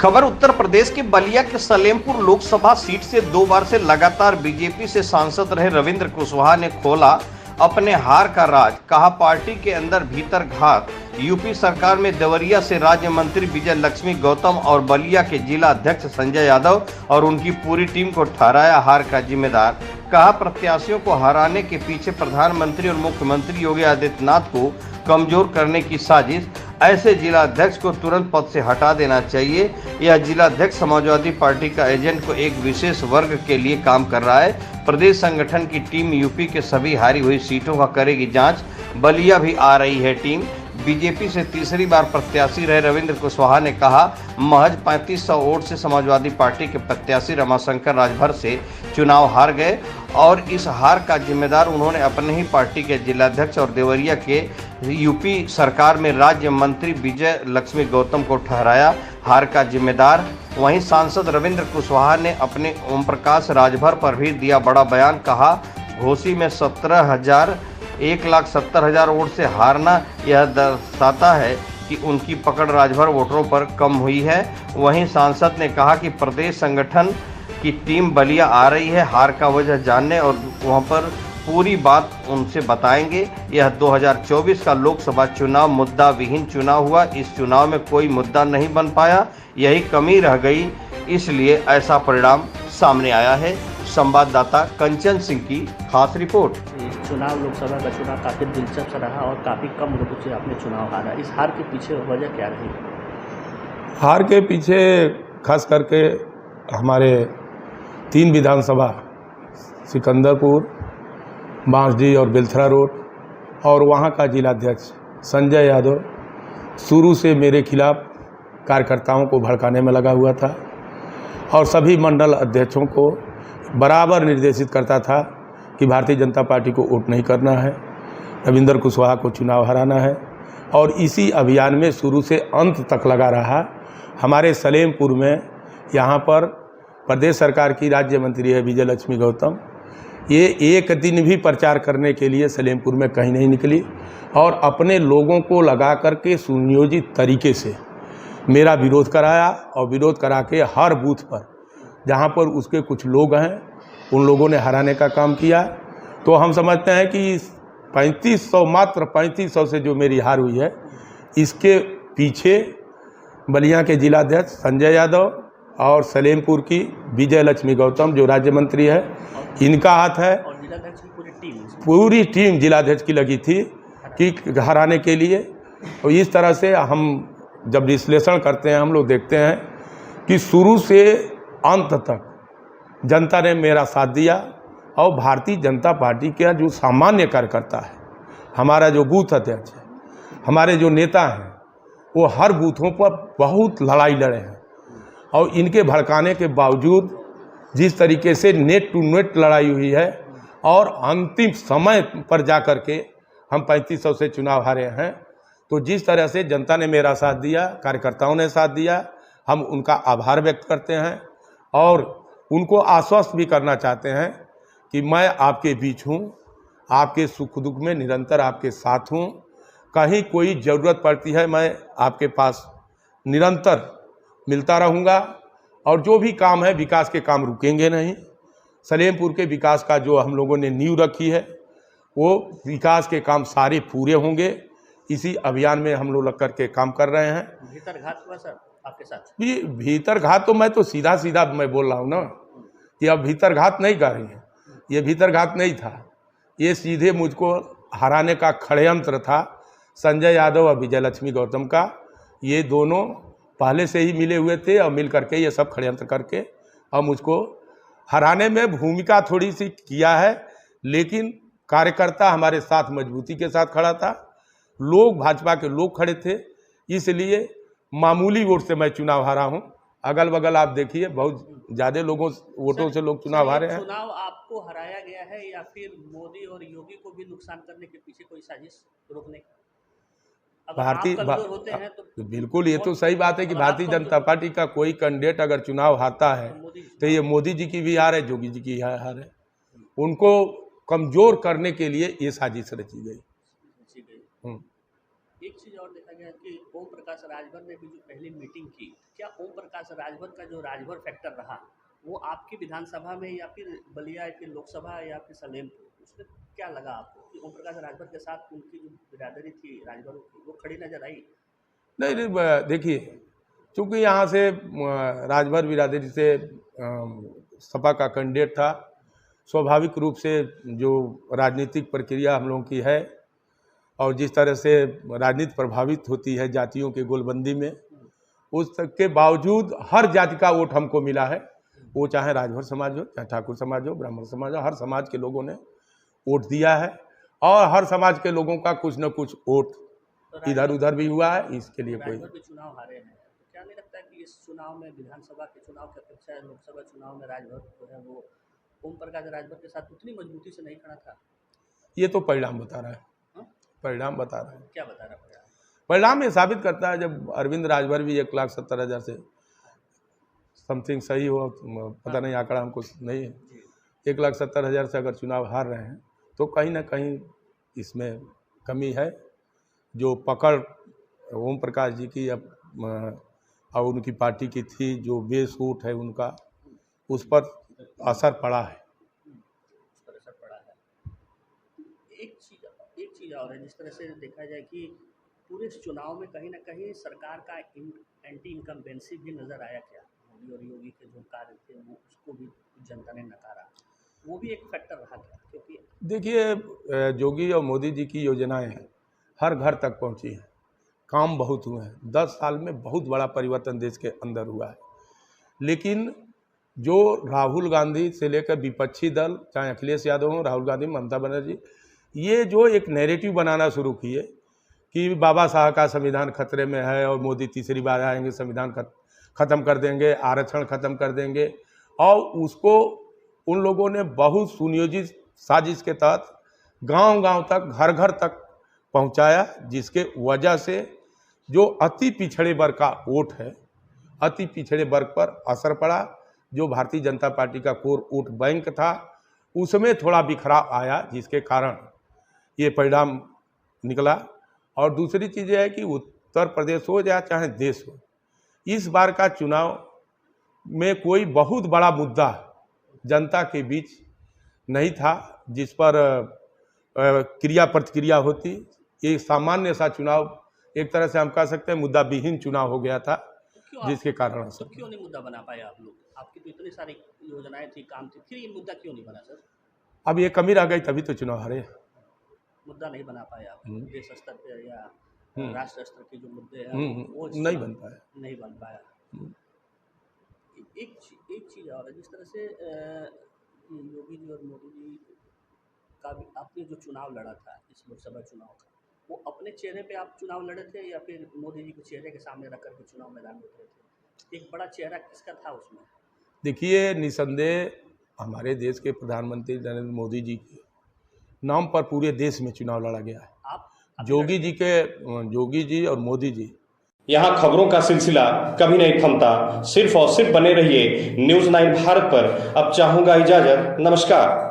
खबर उत्तर प्रदेश के बलिया के सलेमपुर लोकसभा सीट से 2 बार से लगातार बीजेपी से सांसद रहे रविंद्र कुशवाहा ने खोला अपने हार का राज। कहा, पार्टी के अंदर भीतर घात। यूपी सरकार में देवरिया से राज्य मंत्री विजय लक्ष्मी गौतम और बलिया के जिला अध्यक्ष संजय यादव और उनकी पूरी टीम को ठहराया हार का जिम्मेदार। कहा, प्रत्याशियों को हराने के पीछे प्रधानमंत्री और मुख्यमंत्री योगी आदित्यनाथ को कमजोर करने की साजिश। ऐसे जिला अध्यक्ष को तुरंत पद से हटा देना चाहिए। यह जिला अध्यक्ष समाजवादी पार्टी का एजेंट को एक विशेष वर्ग के लिए काम कर रहा है। प्रदेश संगठन की टीम यूपी के सभी हारी हुई सीटों का करेगी जांच। बलिया भी आ रही है टीम। बीजेपी से तीसरी बार प्रत्याशी रहे रविंद्र कुशवाहा ने कहा, महज 3500 वोट से समाजवादी पार्टी के प्रत्याशी रमाशंकर राजभर से चुनाव हार गए और इस हार का जिम्मेदार उन्होंने अपने ही पार्टी के जिलाध्यक्ष और देवरिया के यूपी सरकार में राज्य मंत्री विजय लक्ष्मी गौतम को ठहराया हार का जिम्मेदार। वहीं सांसद रविंद्र कुशवाहा ने अपने ओम प्रकाश राजभर पर भी दिया बड़ा बयान। कहा, घोसी में 1,70,000 वोट से हारना यह दर्शाता है कि उनकी पकड़ राजभर वोटरों पर कम हुई है। वहीं सांसद ने कहा कि प्रदेश संगठन की टीम बलिया आ रही है हार का वजह जानने और वहां पर पूरी बात उनसे बताएंगे। यह 2024 का लोकसभा चुनाव मुद्दा विहीन चुनाव हुआ। इस चुनाव में कोई मुद्दा नहीं बन पाया, यही कमी रह गई, इसलिए ऐसा परिणाम सामने आया है। संवाददाता कंचन सिंह की खास रिपोर्ट। चुनाव लोकसभा का चुनाव काफ़ी दिलचस्प रहा और काफ़ी कम लोगों से आपने चुनाव हारा। इस हार के पीछे वजह क्या रही? हार के पीछे खास करके हमारे 3 विधानसभा सिकंदरपुर, बांसडीह और बेलथरा रोड और वहाँ का जिलाध्यक्ष संजय यादव शुरू से मेरे खिलाफ कार्यकर्ताओं को भड़काने में लगा हुआ था और सभी मंडल अध्यक्षों को बराबर निर्देशित करता था कि भारतीय जनता पार्टी को वोट नहीं करना है, रविंद्र कुशवाहा को चुनाव हराना है। और इसी अभियान में शुरू से अंत तक लगा रहा। हमारे सलेमपुर में यहाँ पर प्रदेश सरकार की राज्य मंत्री है विजय लक्ष्मी गौतम। ये एक दिन भी प्रचार करने के लिए सलेमपुर में कहीं नहीं निकली और अपने लोगों को लगा करके सुनियोजित तरीके से मेरा विरोध कराया और विरोध करा के हर बूथ पर जहाँ पर उसके कुछ लोग हैं उन लोगों ने हराने का काम किया। तो हम समझते हैं कि 3500 मात्र 3500 से जो मेरी हार हुई है इसके पीछे बलिया के जिलाध्यक्ष संजय यादव और सलेमपुर की विजय लक्ष्मी गौतम जो राज्य मंत्री है इनका हाथ है। और जिलाध्यक्ष की पूरी टीम जिलाध्यक्ष की लगी थी कि हराने के लिए। और इस तरह से हम जब विश्लेषण करते हैं हम लोग देखते हैं कि शुरू से अंत तक जनता ने मेरा साथ दिया और भारतीय जनता पार्टी का जो सामान्य कार्यकर्ता है, हमारा जो बूथ अध्यक्ष है, हमारे जो नेता हैं, वो हर बूथों पर बहुत लड़ाई लड़े हैं और इनके भड़काने के बावजूद जिस तरीके से नेट टू नेट लड़ाई हुई है और अंतिम समय पर जा कर के हम 3500 से चुनाव हारे हैं। तो जिस तरह से जनता ने मेरा साथ दिया, कार्यकर्ताओं ने साथ दिया, हम उनका आभार व्यक्त करते हैं और उनको आश्वस्त भी करना चाहते हैं कि मैं आपके बीच हूँ, आपके सुख दुख में निरंतर आपके साथ हूँ। कहीं कोई ज़रूरत पड़ती है मैं आपके पास निरंतर मिलता रहूँगा और जो भी काम है विकास के काम रुकेंगे नहीं। सलेमपुर के विकास का जो हम लोगों ने नींव रखी है वो विकास के काम सारे पूरे होंगे। इसी अभियान में हम लोग लग कर के काम कर रहे हैं। भीतर घात हुआ सर आपके साथ? भीतर घात तो मैं तो सीधा मैं बोल रहा हूँ ना कि अब भीतर घात नहीं कर रही है। ये भीतर घात नहीं था, ये सीधे मुझको हराने का षड्यंत्र था संजय यादव और विजय लक्ष्मी गौतम का। ये दोनों पहले से ही मिले हुए थे और मिल करके ये सब षड्यंत्र करके और मुझको हराने में भूमिका थोड़ी सी किया है, लेकिन कार्यकर्ता हमारे साथ मजबूती के साथ खड़ा था। लोग भाजपा के लोग खड़े थे, इसलिए मामूली वोट से मैं चुनाव हारा हूं। अगल बगल आप देखिए बहुत ज़्यादा लोगों वोटों से लोग चुनाव हारे हैं। चुनाव आपको हराया गया है या फिर मोदी और योगी को भी नुकसान करने के पीछे कोई साजिश रोकने का? तो बिल्कुल ये तो सही बात है कि भारतीय जनता पार्टी का कोई कैंडिडेट अगर चुनाव हारता है तो ये मोदी जी की भी हार है, योगी जी की हार है। उनको कमजोर करने के लिए ये साजिश रची गई। एक चीज़ और देखा गया कि ओम प्रकाश राजभर ने भी जो पहली मीटिंग की, क्या ओम प्रकाश राजभर का जो राजभर फैक्टर रहा वो आपकी विधानसभा में या फिर बलिया या फिर लोकसभा या फिर सलेमपुर, उसमें क्या लगा आपको कि ओम प्रकाश राजभर के साथ उनकी जो बिरादरी थी राजभरों की वो खड़ी नजर आई? नहीं नहीं, देखिए, चूँकि यहाँ से राजभर बिरादरी से सपा का कैंडिडेट था, स्वाभाविक रूप से जो राजनीतिक प्रक्रिया हम लोगों की है और जिस तरह से राजनीति प्रभावित होती है जातियों की गोलबंदी में, उस तक के बावजूद हर जाति का वोट हमको मिला है। वो चाहे राजभर समाज हो, चाहे ठाकुर समाज हो, ब्राह्मण समाज हो, हर समाज के लोगों ने वोट दिया है और हर समाज के लोगों का कुछ न कुछ वोट तो इधर उधर भी हुआ है। इसके लिए कोई राजभर के चुनाव हारे हैं, तो क्या नहीं लगता कि इस चुनाव में विधानसभा के चुनाव की अपेक्षा लोकसभा चुनाव में राजभर जो है वो ओम प्रकाश राजभर के साथ उतनी मजबूती से नहीं खड़ा था? ये तो परिणाम बता रहा है, हाँ? परिणाम बता रहा है। क्या बता रहा है? परिणाम ये साबित करता है जब अरविंद राजभर भी 1,70,000 से समथिंग सही हो, पता नहीं आंकड़ा हमको नहीं है, 1,70,000 से अगर चुनाव हार रहे हैं तो कहीं ना कहीं इसमें कमी है। जो पकड़ ओम प्रकाश जी की और उनकी पार्टी की थी, जो बेस वोट है उनका, उस पर असर पड़ा है। उस पर असर पड़ा है। एक चीज़ और है, जिस तरह से देखा जाए कि पूरे इस चुनाव में कहीं ना कहीं सरकार का एंटी इनकम्बेंसी भी नज़र आया। क्या मोदी और योगी के जो कार्य थे वो उसको भी जनता ने नकारा, वो भी एक फैक्टर रहा क्या? क्योंकि देखिए, योगी और मोदी जी की योजनाएं हर घर तक पहुंची हैं, काम बहुत हुए हैं, 10 साल में बहुत बड़ा परिवर्तन देश के अंदर हुआ है। लेकिन जो राहुल गांधी से लेकर विपक्षी दल, चाहे अखिलेश यादव हो, राहुल गांधी, ममता बनर्जी, ये जो एक नैरेटिव बनाना शुरू किए कि बाबा साहब का संविधान खतरे में है और मोदी तीसरी बार आएंगे, संविधान ख़त्म कर देंगे, आरक्षण ख़त्म कर देंगे, और उसको उन लोगों ने बहुत सुनियोजित साजिश के तहत गांव-गांव तक, घर घर तक पहुंचाया, जिसके वजह से जो अति पिछड़े वर्ग का वोट है, अति पिछड़े वर्ग पर असर पड़ा। जो भारतीय जनता पार्टी का कोर वोट बैंक था उसमें थोड़ा बिखराव आया, जिसके कारण ये परिणाम निकला। और दूसरी चीज़ यह है कि उत्तर प्रदेश हो या चाहे देश हो, इस बार का चुनाव में कोई बहुत बड़ा मुद्दा जनता के बीच नहीं था जिस पर क्रिया प्रतिक्रिया होती। ये सामान्य सा चुनाव, एक तरह से हम कह सकते हैं मुद्दा विहीन चुनाव हो गया था, जिसके कारण तो क्यों नहीं मुद्दा बना पाए आप लोग? आपकी तो इतनी सारी योजनाएं थी, काम थी, फिर ये मुद्दा क्यों नहीं बना सर? अब ये कमी रह गई, तभी तो चुनाव हारे। मुद्दा नहीं बना पाया आप देश स्तर पर या राष्ट्र स्तर के जो मुद्दे हैं वो नहीं बन पाया, नहीं बन पाया। एक चीज़ और है, जिस तरह से योगी जी और मोदी जी का भी आपने जो चुनाव लड़ा था इस लोकसभा चुनाव का, वो अपने चेहरे पे आप चुनाव लड़े थे या फिर मोदी जी को चेहरे के सामने रख करके चुनाव मैदान में उतरे थे? एक बड़ा चेहरा किसका था उसमें? देखिए, निसंदेह हमारे देश के प्रधानमंत्री नरेंद्र मोदी जी के नाम पर पूरे देश में चुनाव लड़ा गया है। आप योगी जी और मोदी जी। यहाँ खबरों का सिलसिला कभी नहीं थमता, सिर्फ और सिर्फ बने रहिए News 9 भारत पर। अब चाहूंगा इजाजत, नमस्कार।